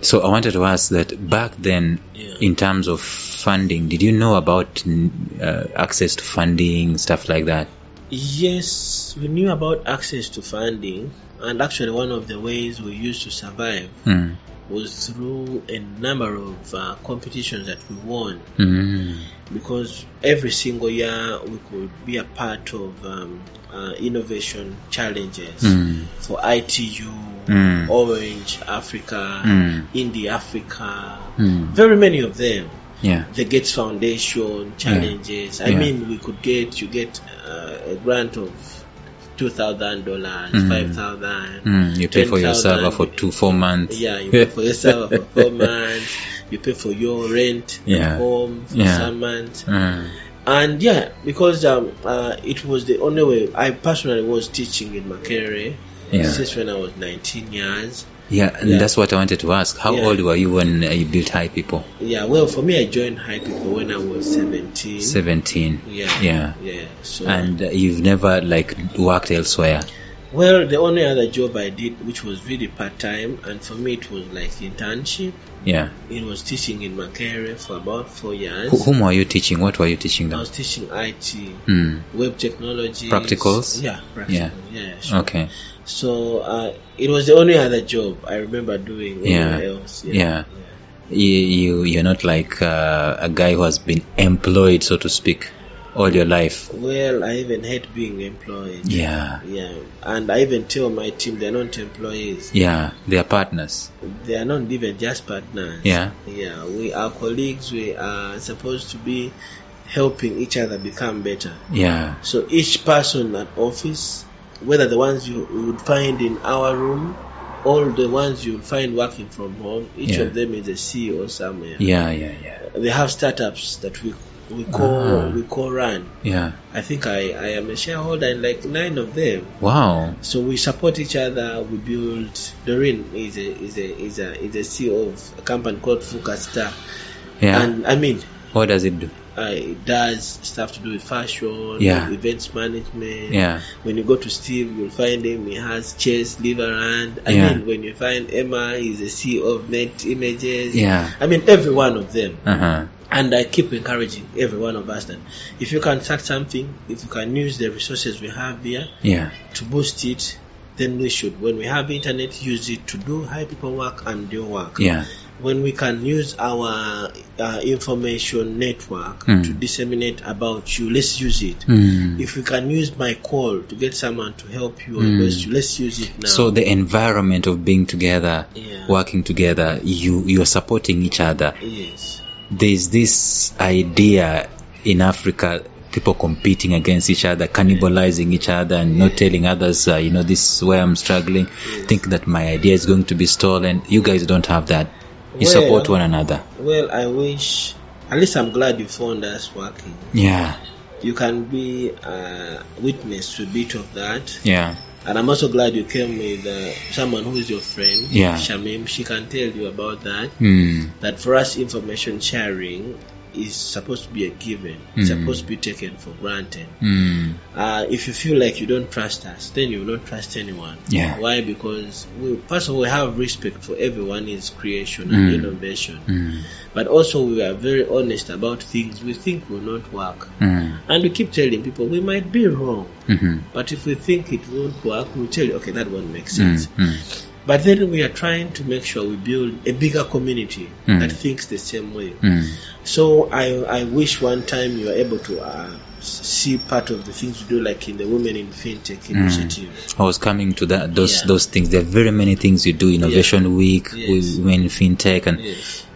So I wanted to ask that back then, in terms of funding, did you know about access to funding, stuff like that? Yes, we knew about access to funding, and actually one of the ways we used to survive was through a number of competitions that we won. Because every single year we could be a part of innovation challenges for ITU, Orange Africa, Indie Africa, very many of them. The Gates Foundation challenges. I mean, you get a grant of $2,000, $5,000. You pay for your server for 4 months. You pay for your server for 4 months. You pay for your rent at home for some months. And because it was the only way. I personally was teaching in Makerere since when I was 19 years. That's what I wanted to ask. How old were you when you built High People? Well, for me, I joined High People when I was 17. So, and you've never worked elsewhere? Well, the only other job I did, which was really part-time, and for me it was like internship. Yeah. It was teaching in Makerere for about 4 years. Whom were you teaching? What were you teaching them? I was teaching IT, web technology. Practicals? Yeah, practicals. Yeah, sure. Okay. So it was the only other job I remember doing anywhere else. Yeah. You're not like a guy who has been employed, so to speak, all your life. Well, I even hate being employed. Yeah. And I even tell my team they're not employees. Yeah, they are partners. They are not even just partners. Yeah. We are colleagues. We are supposed to be helping each other become better. Yeah. So each person at office, whether the ones you would find in our room, all the ones you'll find working from home, each of them is a CEO somewhere. Yeah. They have startups that we co-run. Yeah. I think I am a shareholder in like 9 of them. Wow. So we support each other. We build. Doreen is a CEO of a company called Fukasta. Yeah. And I mean, what does it do? It does stuff to do with fashion, events management. Yeah. When you go to Steve, you'll find him. He has Chase, Liverand. I mean, when you find Emma, he's the CEO of Net Images. Yeah. I mean, every one of them. And I keep encouraging every one of us that if you can start something, if you can use the resources we have here to boost it, then we should. When we have internet, use it to do high people work and do work. Yeah. When we can use our information network to disseminate about you, let's use it. If we can use my call to get someone to help you, let's use it now. So the environment of being together, working together, you're supporting each other. Yes. There's this idea in Africa, people competing against each other, cannibalizing each other, and not telling others, this is where I'm struggling. Think that my idea is going to be stolen. You guys don't have that. You support one another. Well, I wish, at least I'm glad you found us working. Yeah. You can be a witness to a bit of that. Yeah. And I'm also glad you came with someone who is your friend, Shamim. She can tell you about that. That for us, information sharing is supposed to be a given. It's supposed to be taken for granted. If you feel like you don't trust us, then you will not trust anyone. Yeah. Why? Because first of all, we have respect for everyone's creation and innovation. But also we are very honest about things we think will not work. And we keep telling people we might be wrong. But if we think it won't work, we'll tell you, okay, that won't make sense. But then we are trying to make sure we build a bigger community that thinks the same way. So I wish one time you are able to see part of the things we do, like in the Women in FinTech initiative. I was coming to that. Those things. There are very many things you do. Innovation Week, with Women in FinTech, and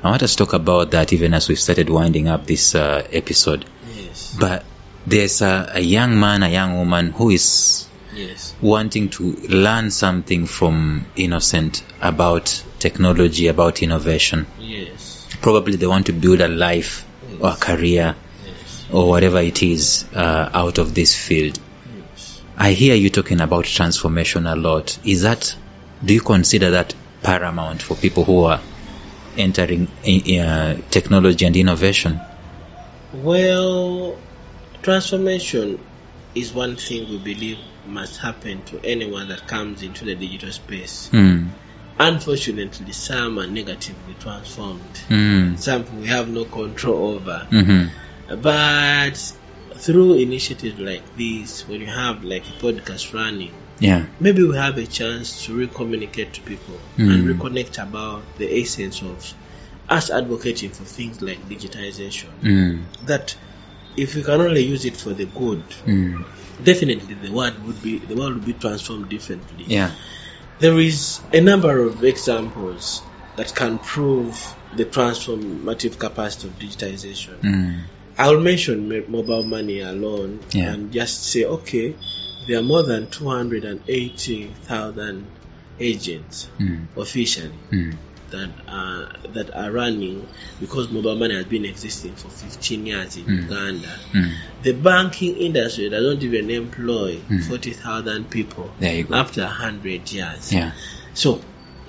I want us to talk about that even as we've started winding up this episode. But there's a young man, a young woman who is wanting to learn something from Innocent about technology, about innovation. Probably they want to build a life or a career or whatever it is out of this field. I hear you talking about transformation a lot. Do you consider that paramount for people who are entering technology and innovation? Well, transformation is one thing we believe must happen to anyone that comes into the digital space. Unfortunately, some are negatively transformed. Some we have no control over. But through initiatives like this, when you have like a podcast running, maybe we have a chance to re-communicate to people and reconnect about the essence of us advocating for things like digitization. That if we can only use it for the good, definitely the world would be transformed differently. There is a number of examples that can prove the transformative capacity of digitization. I'll mention mobile money alone and just say, okay, there are more than 280,000 agents officially that are running, because mobile money has been existing for 15 years in Uganda. The banking industry doesn't even employ 40,000 people there you go. after 100 years. Yeah. So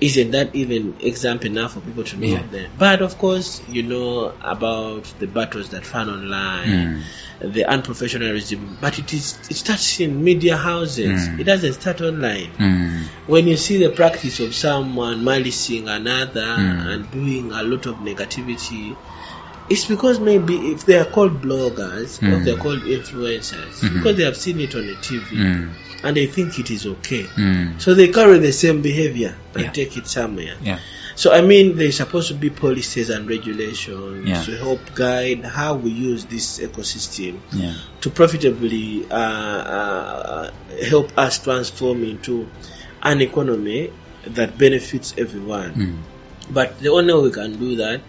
isn't that even example enough for people to know them? But of course, you know about the battles that run online, the unprofessionalism, but it starts in media houses. It doesn't start online. When you see the practice of someone malicing another and doing a lot of negativity, it's because maybe if they are called bloggers or they're called influencers, because they have seen it on the TV and they think it is okay. So they carry the same behavior and take it somewhere. So I mean, there's supposed to be policies and regulations to help guide how we use this ecosystem to profitably help us transform into an economy that benefits everyone. But the only way we can do that,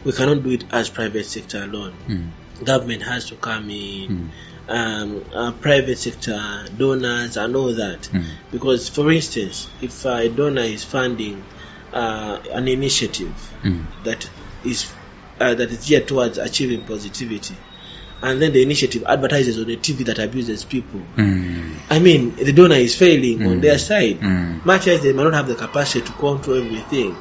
we cannot do it as private sector alone. Government has to come in, private sector, donors and all that. Because for instance, if a donor is funding an initiative that is geared towards achieving positivity, and then the initiative advertises on a TV that abuses people, I mean, the donor is failing on their side. Much as they might not have the capacity to control everything,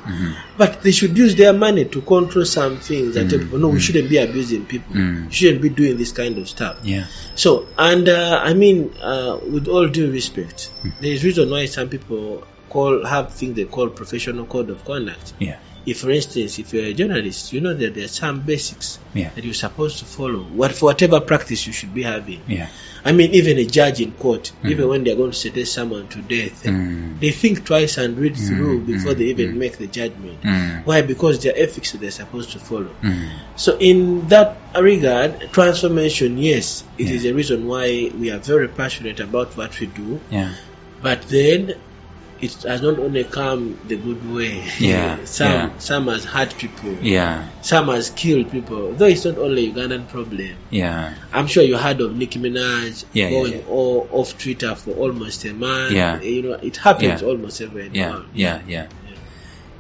but they should use their money to control some things that tell people, no, we shouldn't be abusing people, we shouldn't be doing this kind of stuff. So, and I mean, with all due respect, there is reason why some people have things they call professional code of conduct. If, for instance, if you're a journalist, you know that there are some basics that you're supposed to follow, for whatever practice you should be having. I mean, even a judge in court, even when they're going to sentence someone to death, they think twice and read through before they even make the judgment. Why? Because there are ethics that they're supposed to follow. So in that regard, transformation, yes, it is a reason why we are very passionate about what we do. But then it has not only come the good way. Some has hurt people. Some has killed people. Though it's not only a Ugandan problem. I'm sure you heard of Nicki Minaj going off Twitter for almost a month. You know, it happens almost every day.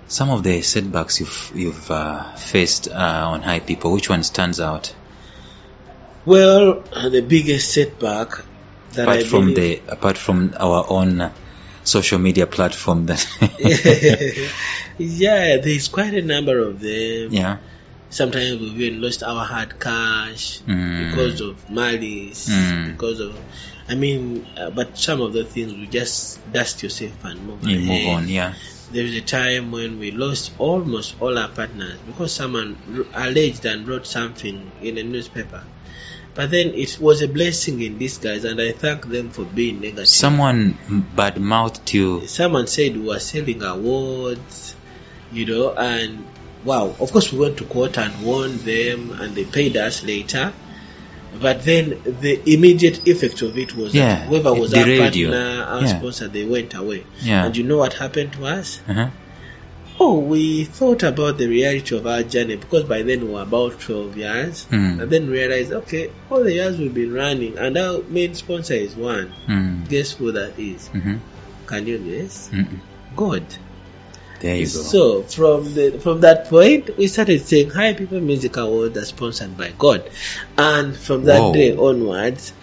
Some of the setbacks you've faced on High People, which one stands out? Well, the biggest setback that apart from our own social media platform that there's quite a number of them. Sometimes we've even lost our hard cash because of malice, because of, I mean, but some of the things we just dust yourself and move on. There was a time when we lost almost all our partners because someone alleged and wrote something in a newspaper. But then it was a blessing in disguise, and I thank them for being negative. Someone bad-mouthed you. Someone said we were selling awards, you know, and wow, of course we went to court and won them, and they paid us later. But then the immediate effect of it was that whoever was our partner, our sponsor, they went away. And you know what happened to us? We thought about the reality of our journey, because by then we were about 12 years, and then realized, okay, all the years we've been running, and our main sponsor is one. Guess who that is? Can you guess? God. There you go. So from that point, we started saying High People Music Awards are sponsored by God, and from that day onwards,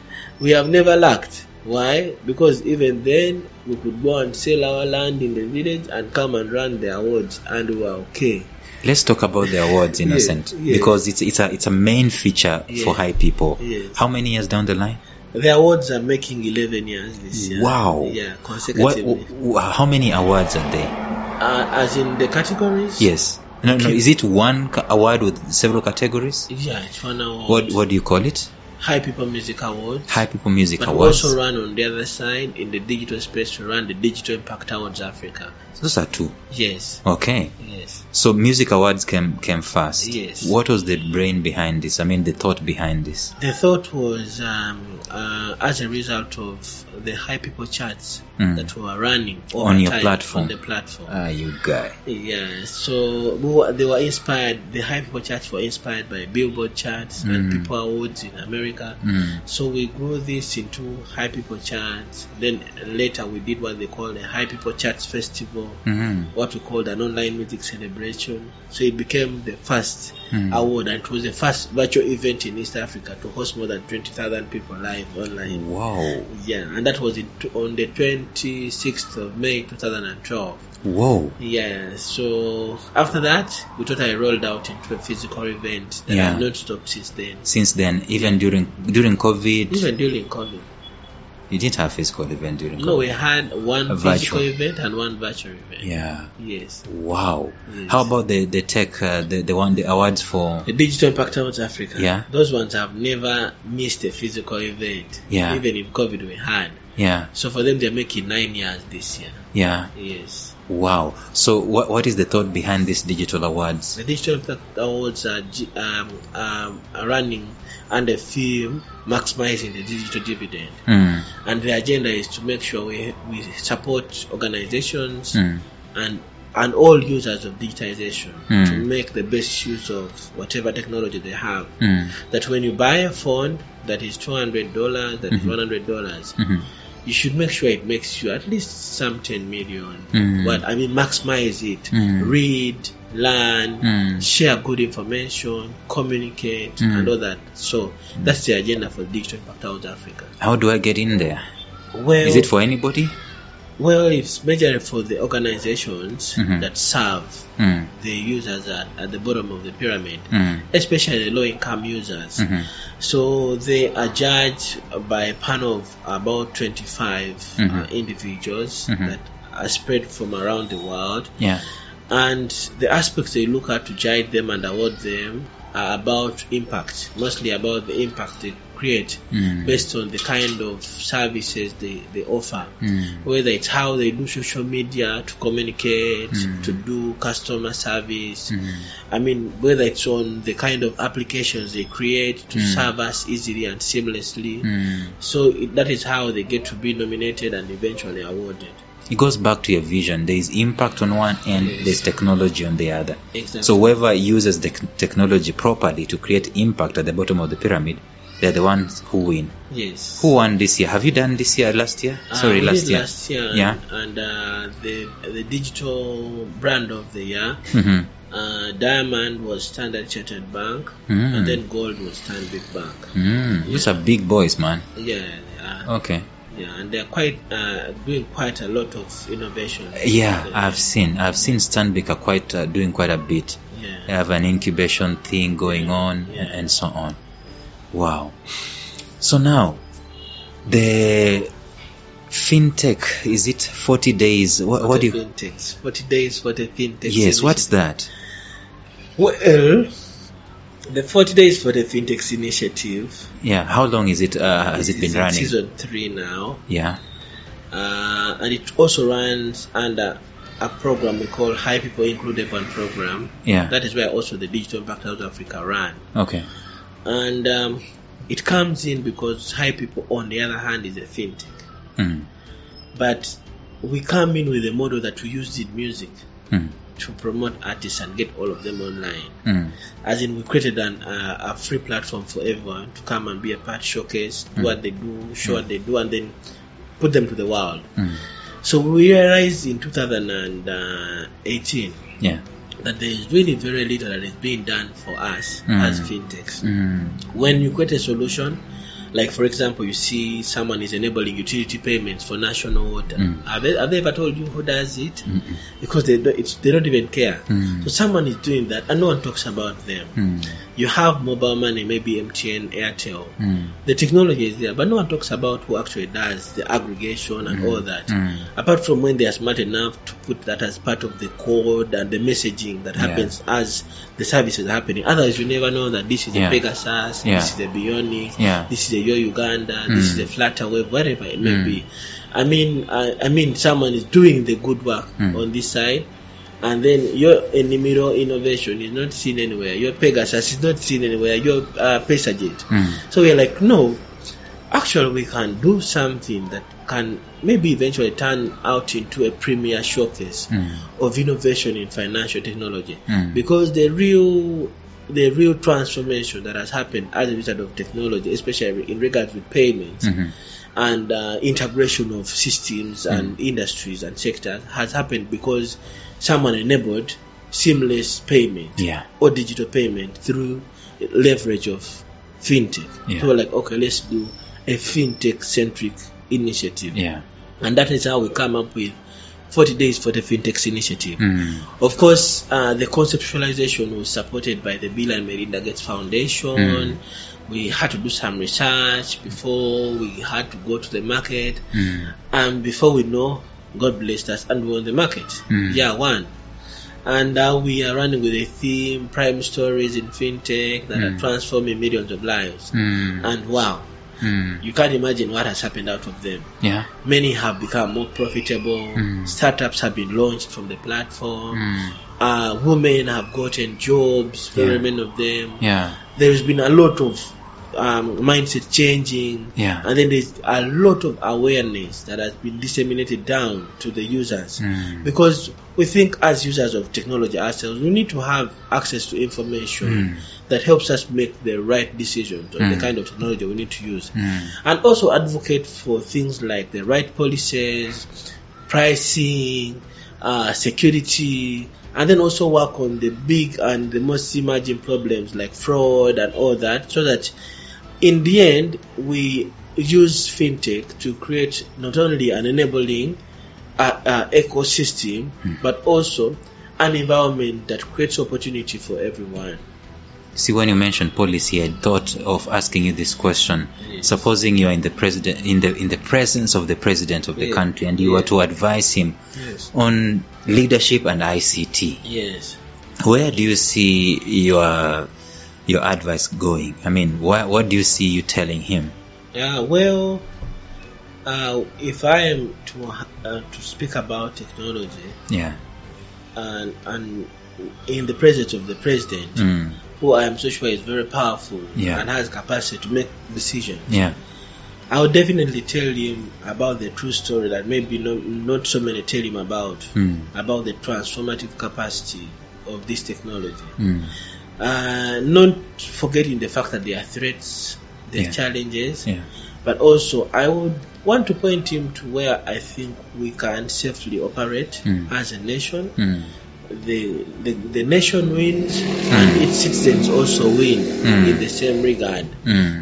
we have never lacked. Why? Because even then we could go and sell our land in the village and come and run the awards, and we were okay. Let's talk about the awards, Innocent, because it's a main feature for High People. How many years down the line? The awards are making 11 years this year. Wow. Consecutively. How many awards are there? As in the categories? Yes. No. Is it one award with several categories? Yeah, it's one award. What do you call it? High People Music Awards. High People Music but Awards. We also run on the other side in the digital space. We run the Digital Impact Awards Africa. So those are two. Yes. Okay. Yes. So Music Awards came first. Yes. What was the brain behind this? I mean, the thought behind this. The thought was as a result of the High People charts that we were running on your platform. On the platform. You guy. Yeah. So they were inspired. The High People charts were inspired by Billboard charts and People Awards in America. So we grew this into High People charts. Then later we did what they called a High People Charts Festival. What we called an online music celebration. So it became the first award, and it was the first virtual event in East Africa to host more than 20,000 people live online. Wow. Yeah, and that was on the 20th 26th of May 2012. Whoa. Yeah, so after that, we totally rolled out into a physical event that has not stopped since then. Since then, even during COVID? Even during COVID. You didn't have physical event during COVID? No, we had one physical event and one virtual event. Yeah. Yes. Wow. Yes. How about the tech, the awards for... The Digital Impact Awards Africa? Yeah. Those ones have never missed a physical event. Yeah. Even in COVID we had. Yeah. So for them, they're making 9 years this year. Yeah. Yes. Wow. So what is the thought behind these digital awards? The Digital Impact Awards are running under theme maximizing the digital dividend. And the agenda is to make sure we support organizations and all users of digitization to make the best use of whatever technology they have. That when you buy a phone that is $200, that is $100, you should make sure it makes you at least some 10 million. Maximize it. Read, learn, share good information, communicate, and all that. So that's the agenda for Digital Impact Awards Africa. How do I get in there? Well, is it for anybody? Well, it's majorly for the organizations that serve the users at the bottom of the pyramid, especially the low-income users. So they are judged by a panel of about 25 individuals that are spread from around the world. Yeah. And the aspects they look at to judge them and award them are about impact, mostly about the impact they create based on the kind of services they offer, whether it's how they do social media to communicate, to do customer service, whether it's on the kind of applications they create to serve us easily and seamlessly. So that is how they get to be nominated and eventually awarded. It goes back to your vision. There is impact on one end, there's technology on the other. Exactly. So whoever uses the technology properly to create impact at the bottom of the pyramid, they're the ones who win. Yes. Who won this year? Have you done this year, last year? Last year. Last year. Yeah. And the digital brand of the year, Diamond was Standard Chartered Bank, and then Gold was Stanbic Bank. These are big boys, man. Yeah. Okay. Yeah, and they're quite doing quite a lot of innovation. Yeah, I've seen Stanbic are quite doing quite a bit. Yeah. They have an incubation thing going on and so on. Wow. So now, the FinTech, is it 40 days? What do you... FinTechs, 40 days for the FinTech. Yes, initiative. What's that? Well, the 40 days for the FinTech initiative. Yeah, how long is it? Has it been running? Season 3 now. Yeah. And it also runs under a program we call High People Included One program. Yeah. That is where also the Digital Impact Awards Africa ran. Okay. And it comes in because High People, on the other hand, is a FinTech. But we come in with a model that we use in music to promote artists and get all of them online. As in, we created a free platform for everyone to come and be a part, showcase, do what they do, show what they do, and then put them to the world. So we realized in 2018 that there is really very little that is being done for us as FinTechs. When you create a solution, like for example, you see someone is enabling utility payments for national water. Have they ever told you who does it? Because they don't even care. So someone is doing that and no one talks about them. You have mobile money, maybe MTN, Airtel. The technology is there, but no one talks about who actually does the aggregation and all that. Apart from when they are smart enough to put that as part of the code and the messaging that happens as the services are happening. Otherwise, you never know that this is a Pegasus, this is a Bionic, this is a Your Uganda, this is a Flutterwave, whatever it may be. I mean, someone is doing the good work on this side, and then your Enimiro innovation is not seen anywhere. Your Pegasus is not seen anywhere. Your Pesajet. So we're like, no, actually we can do something that can maybe eventually turn out into a premier showcase of innovation in financial technology, because the real transformation that has happened as a result of technology, especially in regards with payments and integration of systems and industries and sectors, has happened because someone enabled seamless payment or digital payment through leverage of FinTech. So we're like, okay, let's do a FinTech-centric initiative. And that is how we come up with 40 Days for the FinTech initiative. Of course, the conceptualization was supported by the Bill and Melinda Gates Foundation. We had to do some research before we had to go to the market. And before we know, God blessed us and we were on the market. Year one. And now we are running with a theme, Prime Stories in FinTech that are transforming millions of lives. And wow. You can't imagine what has happened out of them. Many have become more profitable. Startups have been launched from the platform. Women have gotten jobs, very many of them. There's been a lot of mindset changing, and then there's a lot of awareness that has been disseminated down to the users, because we think as users of technology ourselves, we need to have access to information that helps us make the right decisions on the kind of technology we need to use, and also advocate for things like the right policies, pricing, security, and then also work on the big and the most emerging problems like fraud and all that, so that in the end we use FinTech to create not only an enabling ecosystem, but also an environment that creates opportunity for everyone. See, when you mentioned policy, I thought of asking you this question. Supposing you are in the presence of the president of the country, and you were to advise him on leadership and ICT. Where do you see your advice going? I mean, what do you see you telling him? Well, if I am to speak about technology, and in the presence of the president, who I am so sure is very powerful and has capacity to make decisions, I would definitely tell him about the true story that maybe not so many tell him about the transformative capacity of this technology. Not forgetting the fact that there are threats, there are challenges, but also I would want to point him to where I think we can safely operate as a nation. The nation wins and its citizens also win in the same regard,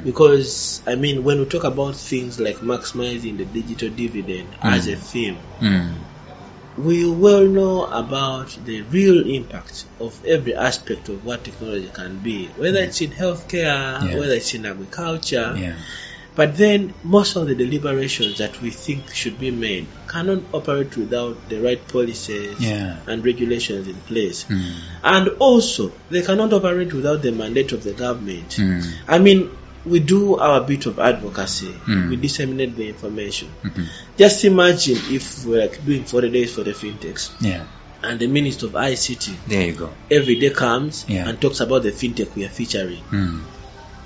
because I mean, when we talk about things like maximizing the digital dividend as a theme, we well know about the real impact of every aspect of what technology can be, whether it's in healthcare, whether it's in agriculture. But then most of the deliberations that we think should be made cannot operate without the right policies and regulations in place. And also, they cannot operate without the mandate of the government. I mean, we do our bit of advocacy. We disseminate the information. Just imagine if we're doing 40 days for the FinTechs. And the Minister of ICT, there you go, every day comes and talks about the FinTech we are featuring.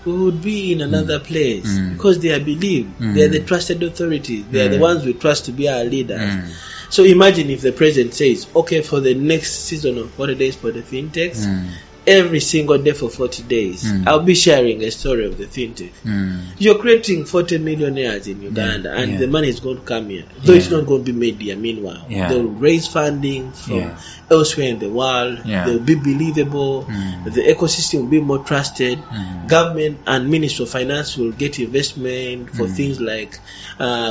We would be in another place, because they are believed. They are the trusted authorities. They are the ones we trust to be our leaders. So imagine if the president says, okay, for the next season of 40 days for the FinTechs, every single day for 40 days, I'll be sharing a story of the FinTech. You're creating 40 millionaires in Uganda, and the money is going to come here. Though it's not going to be made here meanwhile. They'll raise funding from elsewhere in the world. They'll be believable. The ecosystem will be more trusted. Government and Ministry of Finance will get investment for things like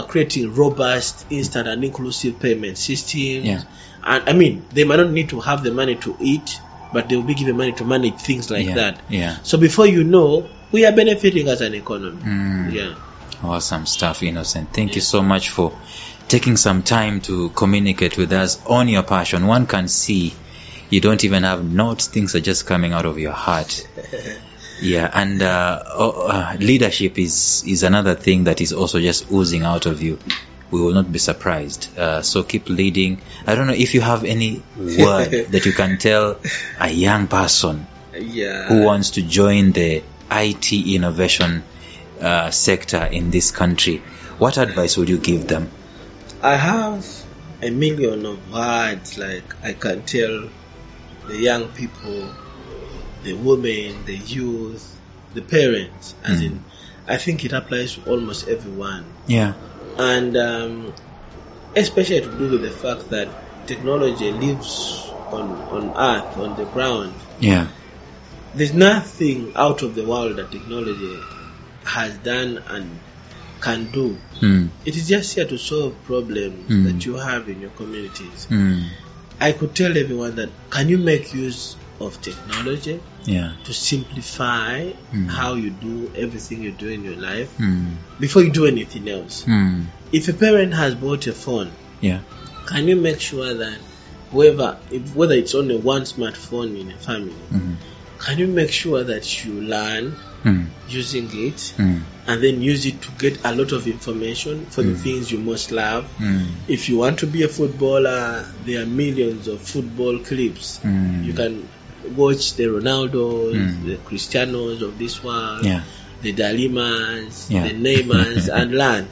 creating robust, instant and inclusive payment systems. And I mean, they might not need to have the money to eat, but they will be given money to manage things like that. So before you know, we are benefiting as an economy. Awesome stuff, Innocent. Thank you so much for taking some time to communicate with us on your passion. One can see you don't even have notes. Things are just coming out of your heart. And leadership is another thing that is also just oozing out of you. We will not be surprised. So keep leading. I don't know if you have any word that you can tell a young person who wants to join the IT innovation sector in this country. What advice would you give them? I have a million of words like I can tell the young people, the women, the youth, the parents. As in, I think it applies to almost everyone. And especially to do with the fact that technology lives on earth, on the ground. There's nothing out of the world that technology has done and can do. It is just here to solve problems that you have in your communities. I could tell everyone that, can you make use of technology to simplify how you do everything you do in your life before you do anything else. If a parent has bought a phone, can you make sure that whether it's only one smartphone in a family, can you make sure that you learn using it and then use it to get a lot of information for the things you most love? If you want to be a footballer, there are millions of football clips. You can watch the Ronaldos, the Cristianos of this world, the Dalimas, the Neymars, and learn.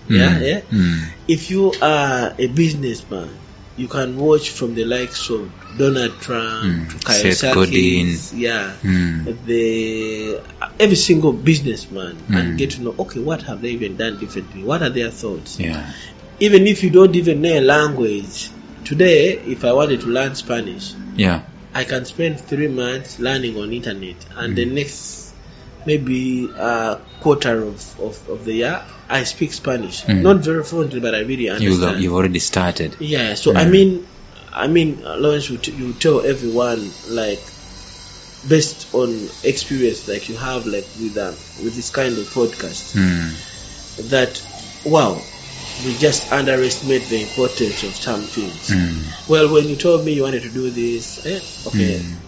If you are a businessman, you can watch from the likes of Donald Trump to Kawooya, every single businessman, and get to know, okay, what have they even done differently? What are their thoughts? Even if you don't even know a language, today, if I wanted to learn Spanish, I can spend 3 months learning on internet, and the next maybe a quarter of the year, I speak Spanish. Not very fluently, but I really understand. You've already started. So I mean, Lawrence, you tell everyone, like, based on experience like you have, like with this kind of podcast, that wow, we just underestimate the importance of some things. Well, when you told me you wanted to do this,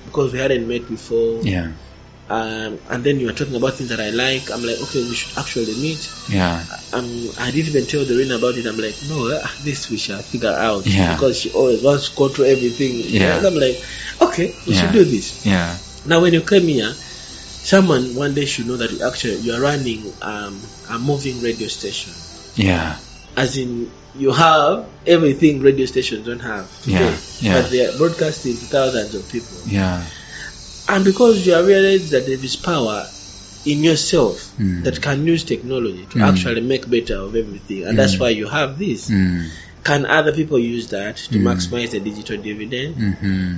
because we hadn't met before, and then you were talking about things that I like, I'm like, okay, we should actually meet. I didn't even tell Doreen about it. I'm like, no, this we shall figure out, because she always wants to control everything. And I'm like, okay, we should do this. Now, when you came here, someone one day should know that you are running a moving radio station. As in, you have everything radio stations don't have today, but they are broadcasting to thousands of people. And because you realize that there is power in yourself that can use technology to actually make better of everything, and that's why you have this. Can other people use that to maximize the digital dividend?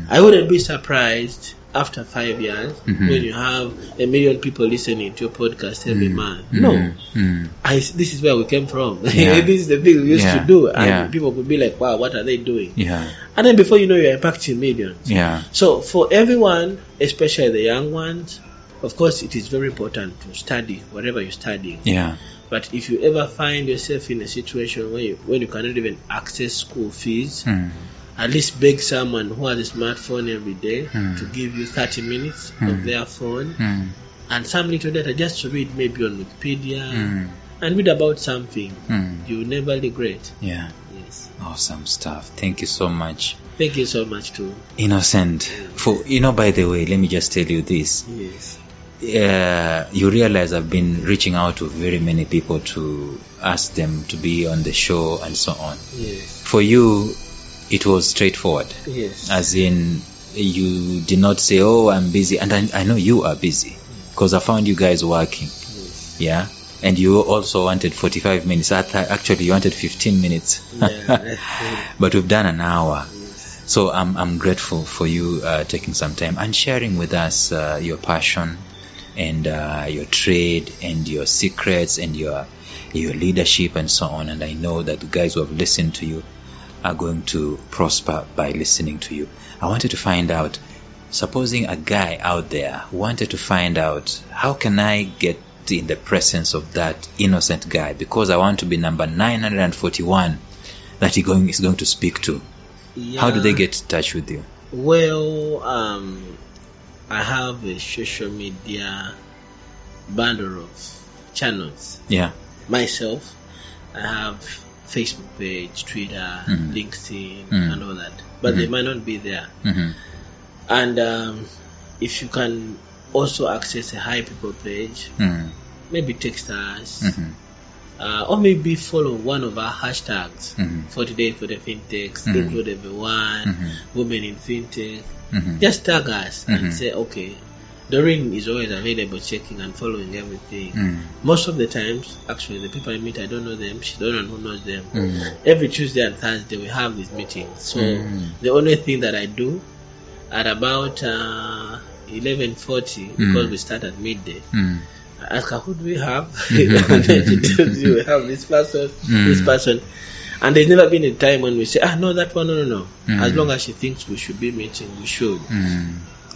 I wouldn't be surprised after 5 years when you have 1 million people listening to your podcast every month. This is where we came from. This is the thing we used to do, and people could be like, wow, what are they doing? And then before you know, you're impacting millions. So for everyone, especially the young ones, of course it is very important to study whatever you're studying. But if you ever find yourself in a situation when you cannot even access school fees, at least beg someone who has a smartphone every day to give you 30 minutes of their phone and some little data just to read, maybe on Wikipedia, and read about something. You'll never regret. Yes. Awesome stuff. Thank you so much. Thank you so much too. Innocent. By the way, let me just tell you this. You realize I've been reaching out to very many people to ask them to be on the show and so on. For you, it was straightforward. As in, you did not say, oh, I'm busy. And I know you are busy because I found you guys working. And you also wanted 45 minutes. Actually, you wanted 15 minutes. But we've done an hour. So I'm grateful for you taking some time and sharing with us your passion and your trade and your secrets and your leadership and so on. And I know that the guys who have listened to you are going to prosper by listening to you. I wanted to find out, supposing a guy out there wanted to find out, how can I get in the presence of that innocent guy, because I want to be number 941 that he's going to speak to. How do they get in touch with you? Well, I have a social media bundle of channels. Myself, I have Facebook page, Twitter, LinkedIn, and all that. But they might not be there. And if you can also access a Hi People page, maybe text us, or maybe follow one of our hashtags for today for the fintechs, include everyone, women in fintech. Just tag us and say, okay, Doreen is always available, checking and following everything. Most of the times, actually, the people I meet, I don't know them. She don't know who knows them. Every Tuesday and Thursday, we have these meetings. So the only thing that I do at about 11:40, because we start at midday, I ask her, who do we have? And then she tells you, we have this person. And there's never been a time when we say, no, that one, no. As long as she thinks we should be meeting, we should.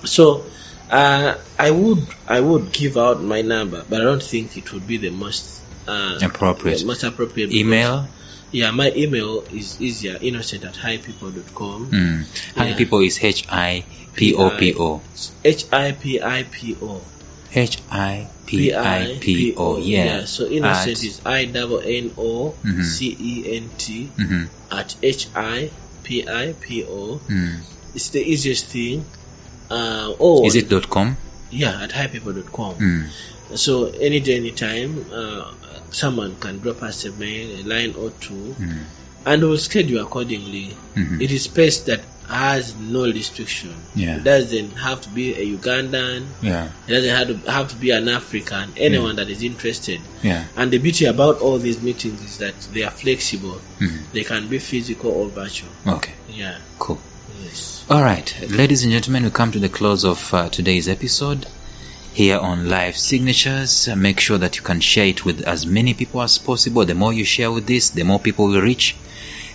So, I would give out my number, but I don't think it would be the most appropriate. Email? Yeah, my email is easier, innocent@highpeople.com. Highpeople is HIPOPO. HIPIPO. HIPIPO. Yeah. So innocent is INNOCENT at HIPIPO. It's the easiest thing. Is it .com? Yeah, at highpeople.com. So any day, anytime, someone can drop us a mail, a line or two, and we'll schedule accordingly. It is space that has no restriction. It doesn't have to be a Ugandan. It doesn't have to be an African. Anyone that is interested. And the beauty about all these meetings is that they are flexible. They can be physical or virtual. Okay. Yeah. Cool. Yes. All right, ladies and gentlemen, we come to the close of today's episode here on Live Signatures. Make sure that you can share it with as many people as possible. The more you share with this, the more people will reach.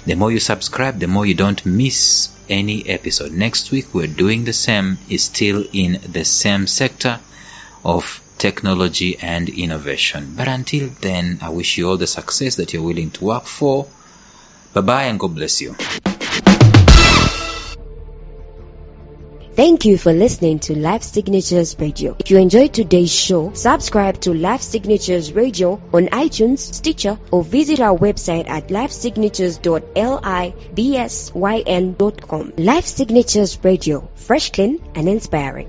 The more you subscribe, the more you don't miss any episode. Next week, we're doing the same. It's still in the same sector of technology and innovation. But until then, I wish you all the success that you're willing to work for. Bye-bye and God bless you. Thank you for listening to Live Signatures Radio. If you enjoyed today's show, subscribe to Live Signatures Radio on iTunes, Stitcher, or visit our website at livesignatures.libsyn.com. Live Signatures Radio, fresh, clean, and inspiring.